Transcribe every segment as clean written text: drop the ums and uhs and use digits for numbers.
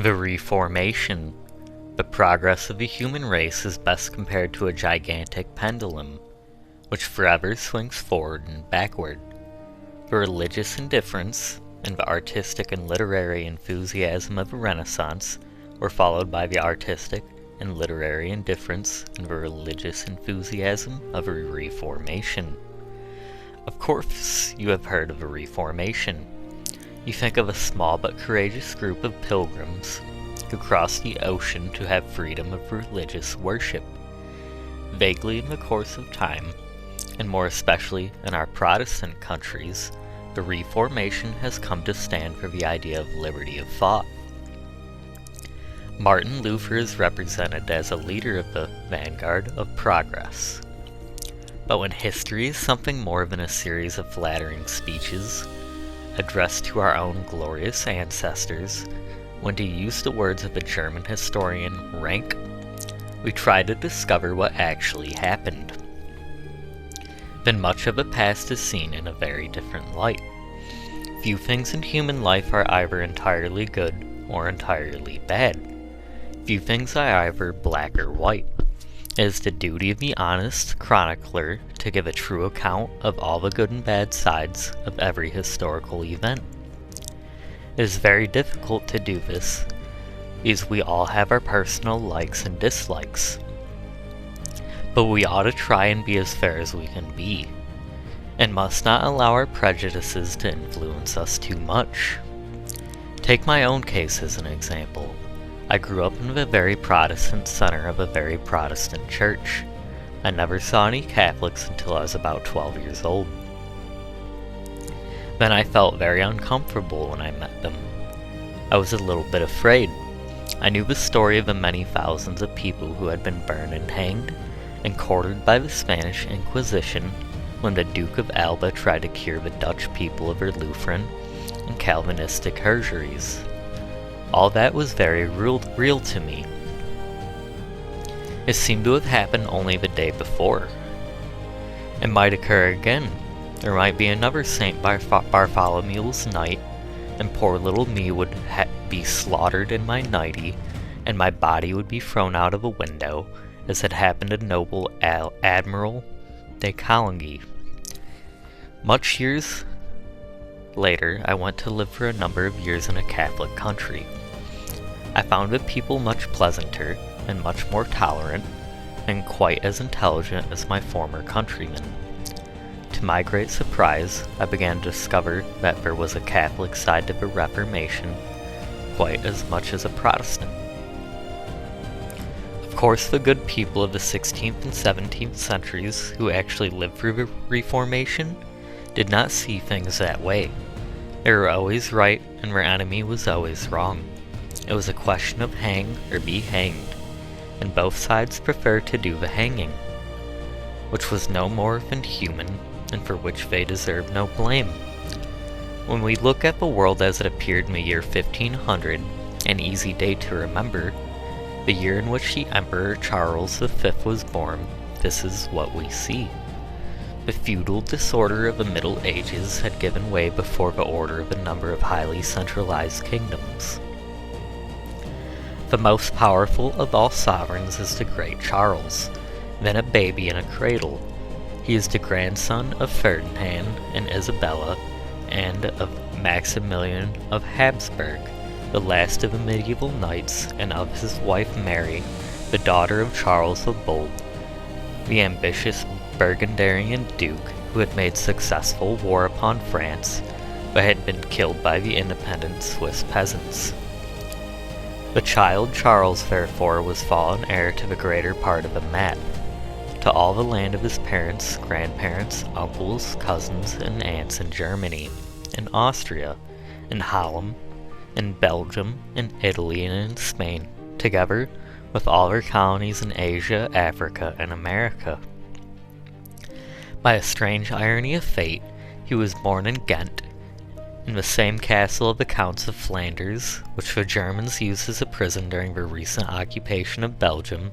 The Reformation. The progress of the human race is best compared to a gigantic pendulum, which forever swings forward and backward. The religious indifference and the artistic and literary enthusiasm of the Renaissance were followed by the artistic and literary indifference and the religious enthusiasm of the Reformation. Of course, you have heard of the Reformation. You think of a small but courageous group of pilgrims who crossed the ocean to have freedom of religious worship. Vaguely in the course of time, and more especially in our Protestant countries, the Reformation has come to stand for the idea of liberty of thought. Martin Luther is represented as a leader of the vanguard of progress. But when history is something more than a series of flattering speeches, addressed to our own glorious ancestors, when to use the words of the German historian Rank, we try to discover what actually happened. Then much of the past is seen in a very different light. Few things in human life are either entirely good or entirely bad. Few things are either black or white. It is the duty of the honest chronicler to give a true account of all the good and bad sides of every historical event. It is very difficult to do this, because we all have our personal likes and dislikes. But we ought to try and be as fair as we can be, and must not allow our prejudices to influence us too much. Take my own case as an example. I grew up in the very Protestant center of a very Protestant church. I never saw any Catholics until I was about 12 years old. Then I felt very uncomfortable when I met them. I was a little bit afraid. I knew the story of the many thousands of people who had been burned and hanged and quartered by the Spanish Inquisition when the Duke of Alba tried to cure the Dutch people of their Lutheran and Calvinistic heresies. All that was very real to me. It seemed to have happened only the day before. It might occur again. There might be another St. Bartholomew's night, and poor little me would be slaughtered in my nightie, and my body would be thrown out of a window, as had happened to noble Admiral de Coligny. Much years later, I went to live for a number of years in a Catholic country. I found the people much pleasanter and much more tolerant, and quite as intelligent as my former countrymen. To my great surprise, I began to discover that there was a Catholic side to the Reformation quite as much as a Protestant. Of course, the good people of the 16th and 17th centuries who actually lived through the Reformation did not see things that way. They were always right and their enemy was always wrong. It was a question of hang or be hanged, and both sides preferred to do the hanging, which was no more than human, and for which they deserved no blame. When we look at the world as it appeared in the year 1500, an easy date to remember, the year in which the Emperor Charles V was born, this is what we see. The feudal disorder of the Middle Ages had given way before the order of a number of highly centralized kingdoms. The most powerful of all sovereigns is the great Charles, then a baby in a cradle. He is the grandson of Ferdinand and Isabella, and of Maximilian of Habsburg, the last of the medieval knights, and of his wife Mary, the daughter of Charles the Bold, the ambitious Burgundian duke who had made successful war upon France, but had been killed by the independent Swiss peasants. The child Charles, therefore, was fallen heir to the greater part of the map, to all the land of his parents, grandparents, uncles, cousins, and aunts in Germany, in Austria, in Holland, in Belgium, in Italy, and in Spain, together with all their colonies in Asia, Africa, and America. By a strange irony of fate, he was born in Ghent, in the same castle of the Counts of Flanders, which the Germans used as a prison during their recent occupation of Belgium,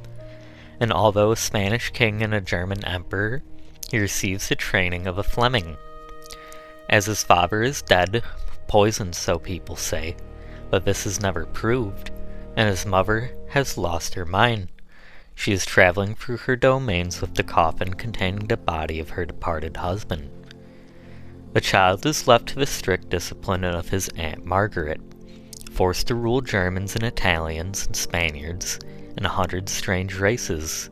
and although a Spanish king and a German emperor, he receives the training of a Fleming. As his father is dead, poisoned so people say, but this is never proved, and his mother has lost her mind. She is traveling through her domains with the coffin containing the body of her departed husband. The child is left to the strict discipline of his Aunt Margaret, forced to rule Germans and Italians and Spaniards and 100 strange races.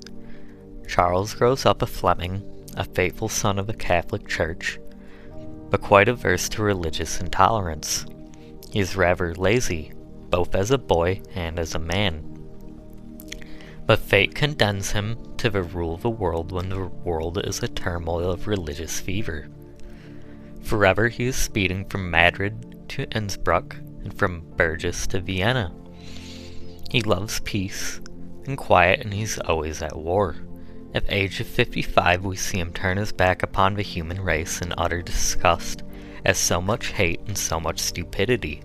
Charles grows up a Fleming, a faithful son of the Catholic Church, but quite averse to religious intolerance. He is rather lazy, both as a boy and as a man. But fate condemns him to the rule of the world when the world is a turmoil of religious fever. Forever he is speeding from Madrid to Innsbruck and from Burgess to Vienna. He loves peace and quiet, and he's always at war. At the age of 55 we see him turn his back upon the human race in utter disgust at so much hate and so much stupidity.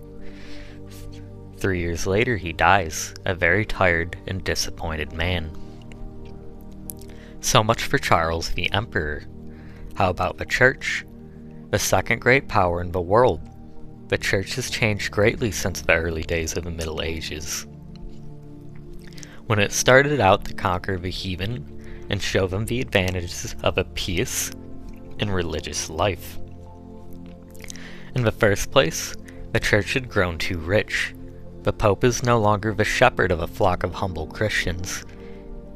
3 years later he dies, a very tired and disappointed man. So much for Charles the Emperor. How about the Church? The second great power in the world. The Church has changed greatly since the early days of the Middle Ages. When it started out to conquer the heathen and show them the advantages of a pious and religious life. In the first place, the Church had grown too rich. The Pope is no longer the shepherd of a flock of humble Christians.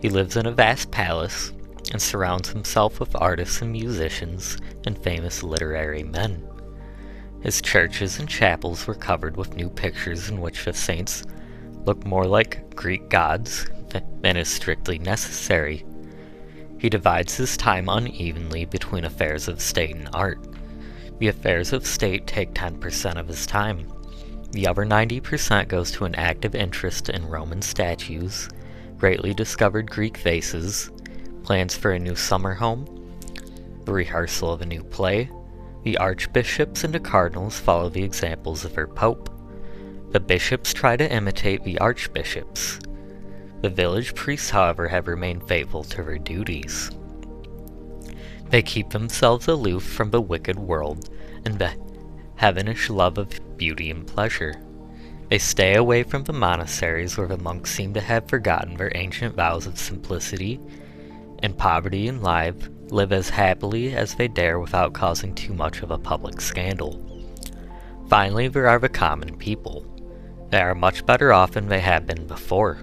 He lives in a vast palace and surrounds himself with artists and musicians and famous literary men. His churches and chapels were covered with new pictures in which the saints looked more like Greek gods than is strictly necessary. He divides his time unevenly between affairs of state and art. The affairs of state take 10% of his time. The other 90% goes to an active interest in Roman statues, greatly discovered Greek vases, plans for a new summer home, the rehearsal of a new play. The archbishops and the cardinals follow the examples of their pope. The bishops try to imitate the archbishops. The village priests, however, have remained faithful to their duties. They keep themselves aloof from the wicked world and the heathenish love of beauty and pleasure. They stay away from the monasteries where the monks seem to have forgotten their ancient vows of simplicity and poverty, and live as happily as they dare without causing too much of a public scandal. Finally, there are the common people. They are much better off than they have been before.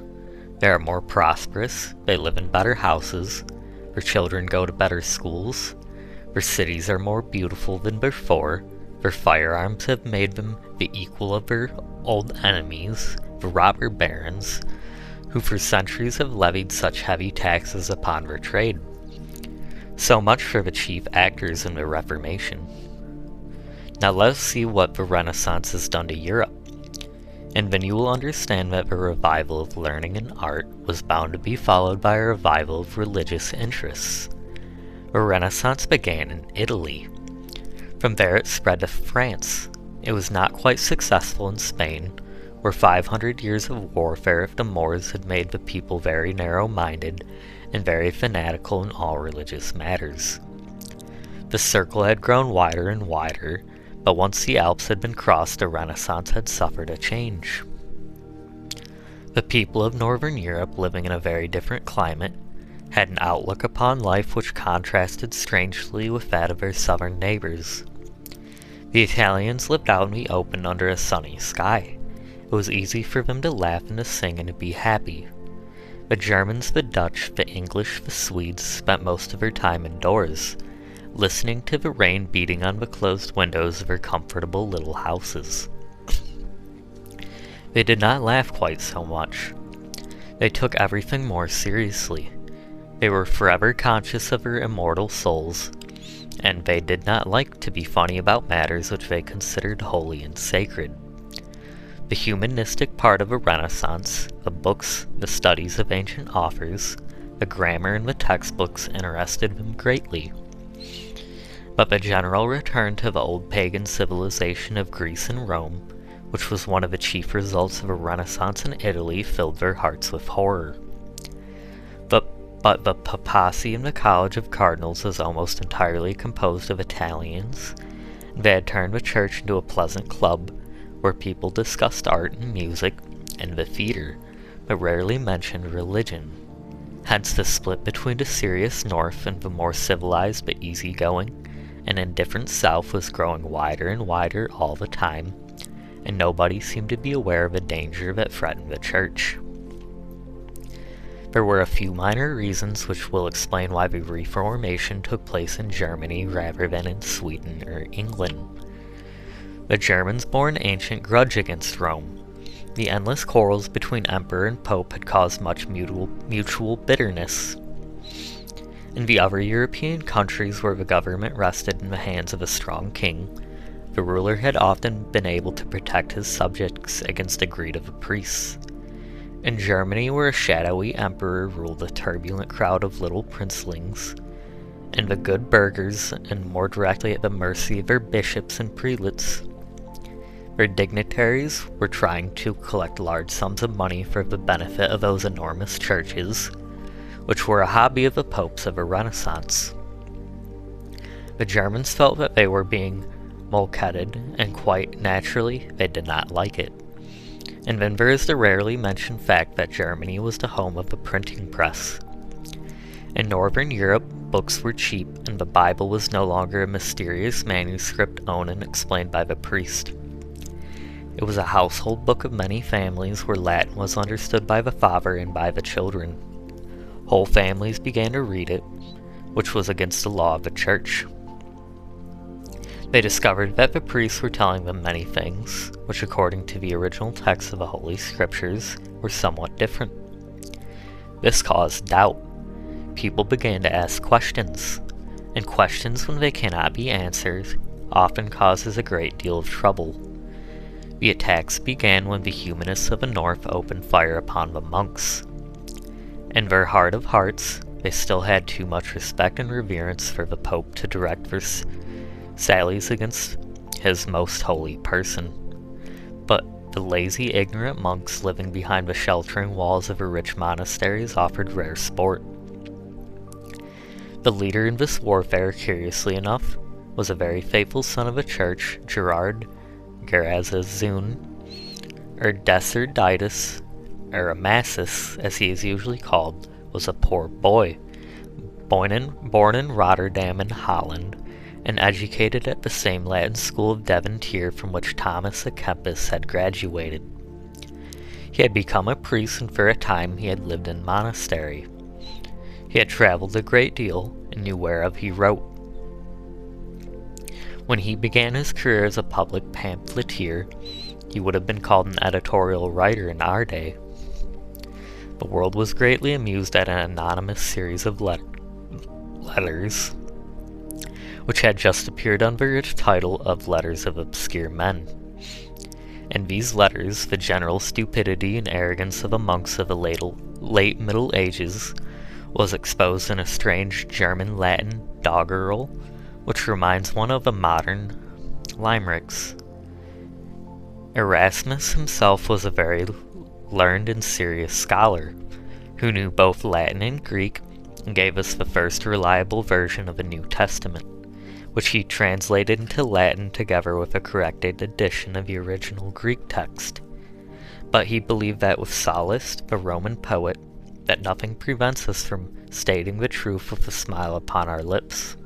They are more prosperous, they live in better houses, their children go to better schools, their cities are more beautiful than before, their firearms have made them the equal of their old enemies, the robber barons, who for centuries have levied such heavy taxes upon their trade. So much for the chief actors in the Reformation. Now let us see what the Renaissance has done to Europe, and then you will understand that the revival of learning and art was bound to be followed by a revival of religious interests. The Renaissance began in Italy. From there it spread to France. It was not quite successful in Spain, where 500 years of warfare of the Moors had made the people very narrow-minded and very fanatical in all religious matters. The circle had grown wider and wider, but once the Alps had been crossed, the Renaissance had suffered a change. The people of Northern Europe, living in a very different climate, had an outlook upon life which contrasted strangely with that of their southern neighbors. The Italians lived out in the open under a sunny sky. It was easy for them to laugh and to sing and to be happy. The Germans, the Dutch, the English, the Swedes spent most of their time indoors, listening to the rain beating on the closed windows of their comfortable little houses. They did not laugh quite so much. They took everything more seriously. They were forever conscious of their immortal souls, and they did not like to be funny about matters which they considered holy and sacred. The humanistic part of a Renaissance, the books, the studies of ancient authors, the grammar and the textbooks interested them greatly. But the general return to the old pagan civilization of Greece and Rome, which was one of the chief results of a Renaissance in Italy, filled their hearts with horror. But the papacy in the College of Cardinals was almost entirely composed of Italians. They had turned the church into a pleasant club, where people discussed art and music and the theater, but rarely mentioned religion. Hence the split between the serious North and the more civilized but easygoing and indifferent South was growing wider and wider all the time, and nobody seemed to be aware of a danger that threatened the church. There were a few minor reasons which will explain why the Reformation took place in Germany rather than in Sweden or England. The Germans bore an ancient grudge against Rome. The endless quarrels between emperor and pope had caused much mutual bitterness. In the other European countries where the government rested in the hands of a strong king, the ruler had often been able to protect his subjects against the greed of the priests. In Germany, where a shadowy emperor ruled a turbulent crowd of little princelings, and the good burghers, and more directly at the mercy of their bishops and prelates, their dignitaries were trying to collect large sums of money for the benefit of those enormous churches, which were a hobby of the popes of the Renaissance. The Germans felt that they were being mulcted, and quite naturally, they did not like it. And then there is the rarely mentioned fact that Germany was the home of the printing press. In Northern Europe, books were cheap, and the Bible was no longer a mysterious manuscript owned and explained by the priest. It was a household book of many families where Latin was understood by the father and by the children. Whole families began to read it, which was against the law of the church. They discovered that the priests were telling them many things, which according to the original text of the Holy Scriptures were somewhat different. This caused doubt. People began to ask questions, and questions when they cannot be answered often causes a great deal of trouble. The attacks began when the humanists of the North opened fire upon the monks. In their heart of hearts, they still had too much respect and reverence for the Pope to direct their sallies against his most holy person. But the lazy, ignorant monks living behind the sheltering walls of the rich monasteries offered rare sport. The leader in this warfare, curiously enough, was a very faithful son of the church, Gerard Gerazazun, or Deserditus, or Amasis, as he is usually called, was a poor boy, born in Rotterdam in Holland, and educated at the same Latin school of Devontier from which Thomas à Kempis had graduated. He had become a priest, and for a time he had lived in monastery. He had traveled a great deal, and knew whereof he wrote. When he began his career as a public pamphleteer, he would have been called an editorial writer in our day. The world was greatly amused at an anonymous series of letters, which had just appeared under the title of Letters of Obscure Men. In these letters, the general stupidity and arrogance of the monks of the late Middle Ages was exposed in a strange German-Latin doggerel, which reminds one of the modern limericks. Erasmus himself was a very learned and serious scholar, who knew both Latin and Greek, and gave us the first reliable version of the New Testament, which he translated into Latin together with a corrected edition of the original Greek text. But he believed that with Sallust, the Roman poet, that nothing prevents us from stating the truth with a smile upon our lips.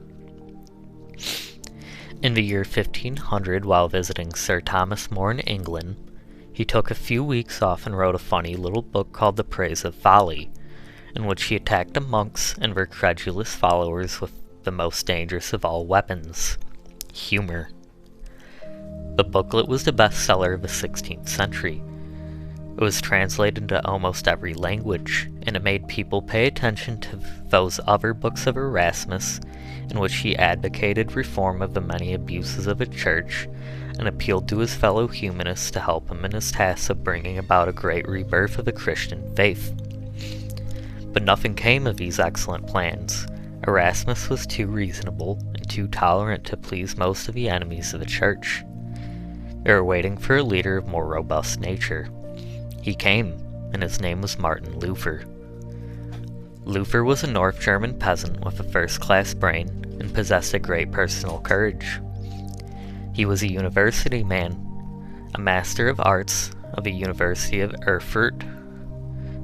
In the year 1500, while visiting Sir Thomas More in England, he took a few weeks off and wrote a funny little book called The Praise of Folly, in which he attacked the monks and their credulous followers with the most dangerous of all weapons, humor. The booklet was the bestseller of the 16th century. It was translated into almost every language, and it made people pay attention to those other books of Erasmus, in which he advocated reform of the many abuses of the church, and appealed to his fellow humanists to help him in his task of bringing about a great rebirth of the Christian faith. But nothing came of these excellent plans. Erasmus was too reasonable and too tolerant to please most of the enemies of the church. They were waiting for a leader of more robust nature. He came, and his name was Martin Luther. Luther was a North German peasant with a first-class brain and possessed a great personal courage. He was a university man, a Master of Arts of the University of Erfurt,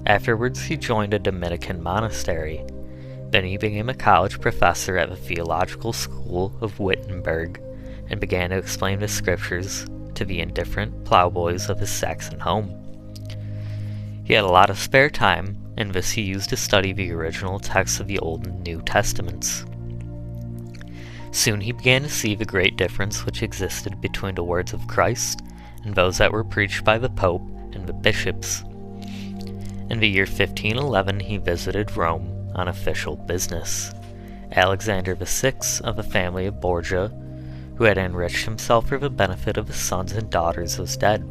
Afterwards, he joined a Dominican monastery. Then he became a college professor at the theological school of Wittenberg and began to explain the scriptures to the indifferent plowboys of his Saxon home. He had a lot of spare time, and this he used to study the original texts of the Old and New Testaments. Soon he began to see the great difference which existed between the words of Christ and those that were preached by the Pope and the bishops. In the year 1511 he visited Rome on official business. Alexander VI of the family of Borgia, who had enriched himself for the benefit of his sons and daughters, was dead.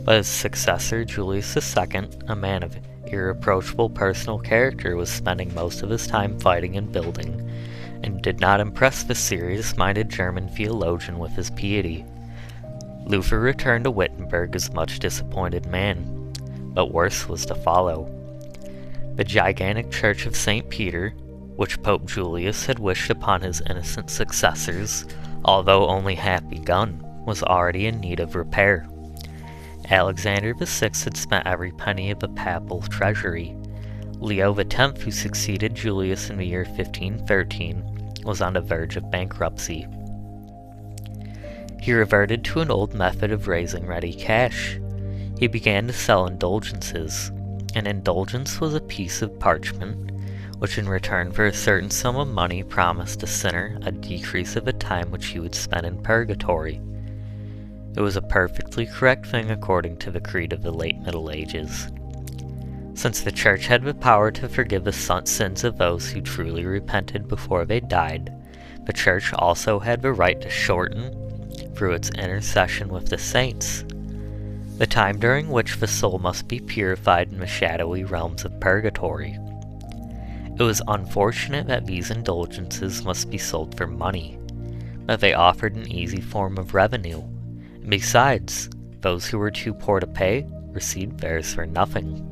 But his successor, Julius II, a man of irreproachable personal character, was spending most of his time fighting and building, and did not impress the serious-minded German theologian with his piety. Luther returned to Wittenberg as a much disappointed man, but worse was to follow. The gigantic church of St. Peter, which Pope Julius had wished upon his innocent successors, although only half begun, was already in need of repair. Alexander VI had spent every penny of the papal treasury. Leo X, who succeeded Julius in the year 1513, was on the verge of bankruptcy. He reverted to an old method of raising ready cash. He began to sell indulgences. An indulgence was a piece of parchment, which in return for a certain sum of money promised a sinner a decrease of the time which he would spend in purgatory. It was a perfectly correct thing according to the creed of the late Middle Ages. Since the Church had the power to forgive the sins of those who truly repented before they died, the Church also had the right to shorten, through its intercession with the saints, the time during which the soul must be purified in the shadowy realms of purgatory. It was unfortunate that these indulgences must be sold for money, but they offered an easy form of revenue, and besides, those who were too poor to pay received theirs for nothing.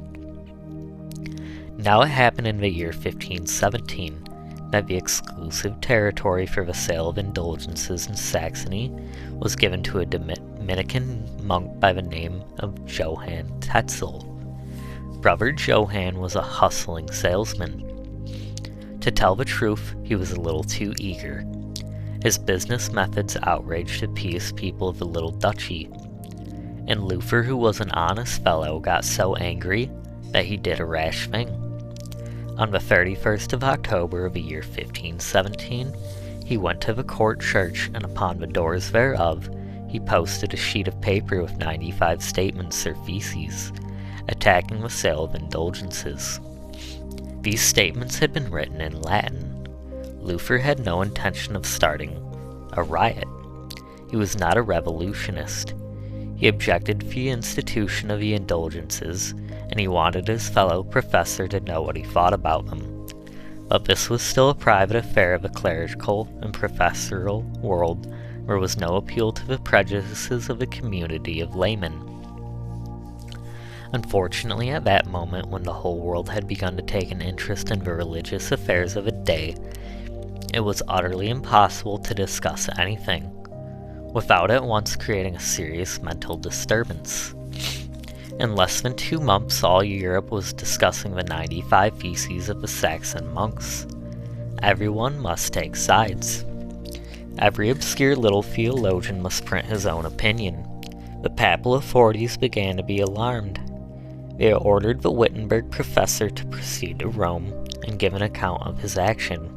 Now it happened in the year 1517 that the exclusive territory for the sale of indulgences in Saxony was given to a Dominican monk by the name of Johann Tetzel. Brother Johann was a hustling salesman. To tell the truth, he was a little too eager. His business methods outraged the pious people of the little duchy, and Luther, who was an honest fellow, got so angry that he did a rash thing. On the 31st of October of the year 1517, he went to the court church, and upon the doors thereof he posted a sheet of paper with 95 statements or theses, attacking the sale of indulgences. These statements had been written in Latin. Luther had no intention of starting a riot. He was not a revolutionist. He objected to the institution of the indulgences, and he wanted his fellow professor to know what he thought about them. But this was still a private affair of the clerical and professorial world, where was no appeal to the prejudices of the community of laymen. Unfortunately, at that moment, when the whole world had begun to take an interest in the religious affairs of a day, it was utterly impossible to discuss anything without at once creating a serious mental disturbance. In less than 2 months, all Europe was discussing the 95 theses of the Saxon monks. Everyone must take sides. Every obscure little theologian must print his own opinion. The papal authorities began to be alarmed. They ordered the Wittenberg professor to proceed to Rome and give an account of his action.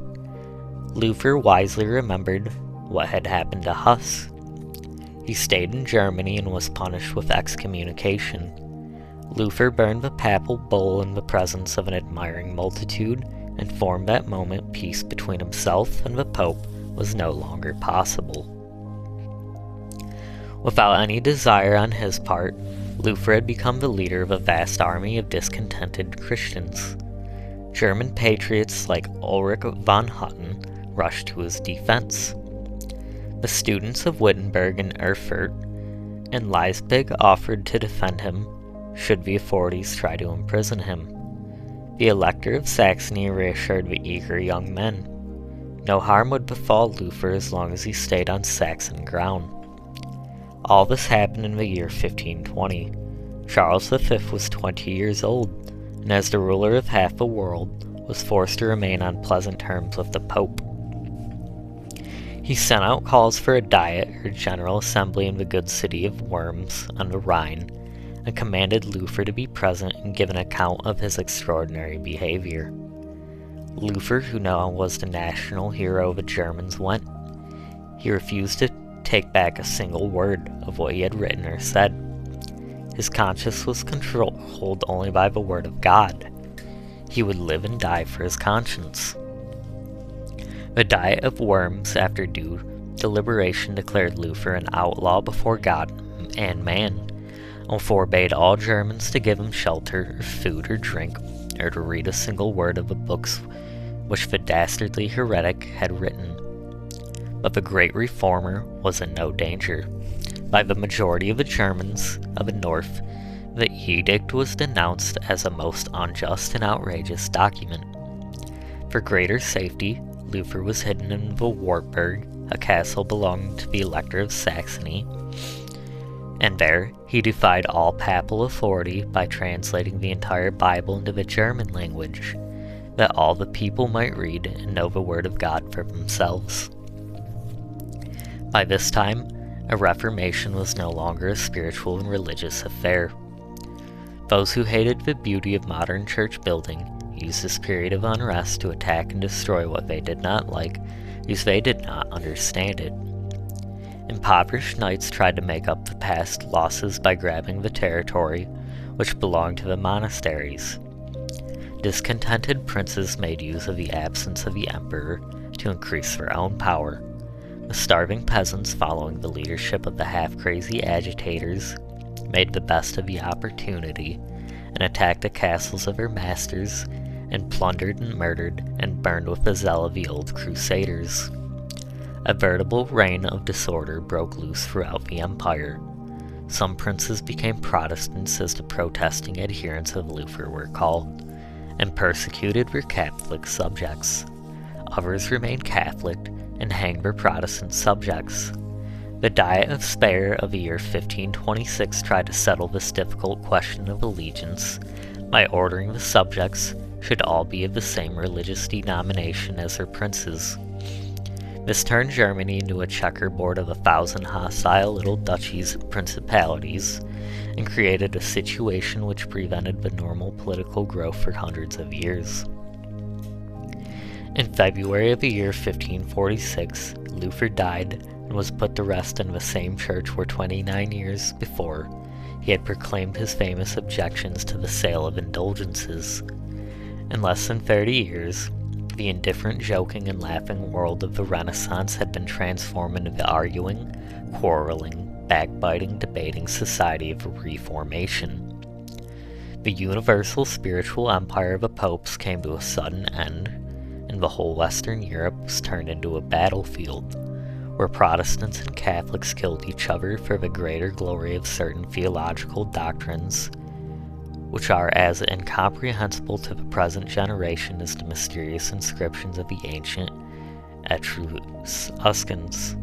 Luther wisely remembered what had happened to Huss. He stayed in Germany and was punished with excommunication. Luther burned the papal bull in the presence of an admiring multitude, and from that moment peace between himself and the Pope was no longer possible. Without any desire on his part, Luther had become the leader of a vast army of discontented Christians. German patriots like Ulrich von Hutten rushed to his defense. The students of Wittenberg and Erfurt and Leipzig offered to defend him should the authorities try to imprison him. The Elector of Saxony reassured the eager young men. No harm would befall Luther as long as he stayed on Saxon ground. All this happened in the year 1520. Charles V was 20 years old, and as the ruler of half the world, was forced to remain on pleasant terms with the Pope. He sent out calls for a diet or general assembly in the good city of Worms on the Rhine, and commanded Luther to be present and give an account of his extraordinary behavior. Luther, who now was the national hero of the Germans, went. He refused to take back a single word of what he had written or said. His conscience was controlled only by the word of God. He would live and die for his conscience. The Diet of Worms, after due deliberation, declared Luther an outlaw before God and man, and forbade all Germans to give him shelter, or food, or drink, or to read a single word of the books which the dastardly heretic had written. But the great reformer was in no danger. By the majority of the Germans of the north, the edict was denounced as a most unjust and outrageous document. For greater safety, Luther was hidden in the Wartburg, a castle belonging to the Elector of Saxony, and there he defied all papal authority by translating the entire Bible into the German language, that all the people might read and know the Word of God for themselves. By this time, a Reformation was no longer a spiritual and religious affair. Those who hated the beauty of modern church building used this period of unrest to attack and destroy what they did not like, because they did not understand it. Impoverished knights tried to make up the past losses by grabbing the territory which belonged to the monasteries. Discontented princes made use of the absence of the emperor to increase their own power. The starving peasants, following the leadership of the half-crazy agitators, made the best of the opportunity and attacked the castles of their masters, and plundered and murdered and burned with the zeal of the old crusaders. A veritable reign of disorder broke loose throughout the empire. Some princes became Protestants as the protesting adherents of Luther were called, and persecuted their Catholic subjects. Others remained Catholic and hanged their Protestant subjects. The Diet of Speyer of the year 1526 tried to settle this difficult question of allegiance by ordering the subjects should all be of the same religious denomination as their princes. This turned Germany into a checkerboard of 1,000 hostile little duchies and principalities, and created a situation which prevented the normal political growth for hundreds of years. In February of the year 1546, Luther died and was put to rest in the same church where 29 years before he had proclaimed his famous objections to the sale of indulgences. In less than 30 years, the indifferent, joking, and laughing world of the Renaissance had been transformed into the arguing, quarreling, backbiting, debating society of the Reformation. The universal spiritual empire of the popes came to a sudden end, and the whole Western Europe was turned into a battlefield, where Protestants and Catholics killed each other for the greater glory of certain theological doctrines, which are as incomprehensible to the present generation as the mysterious inscriptions of the ancient Etruscans.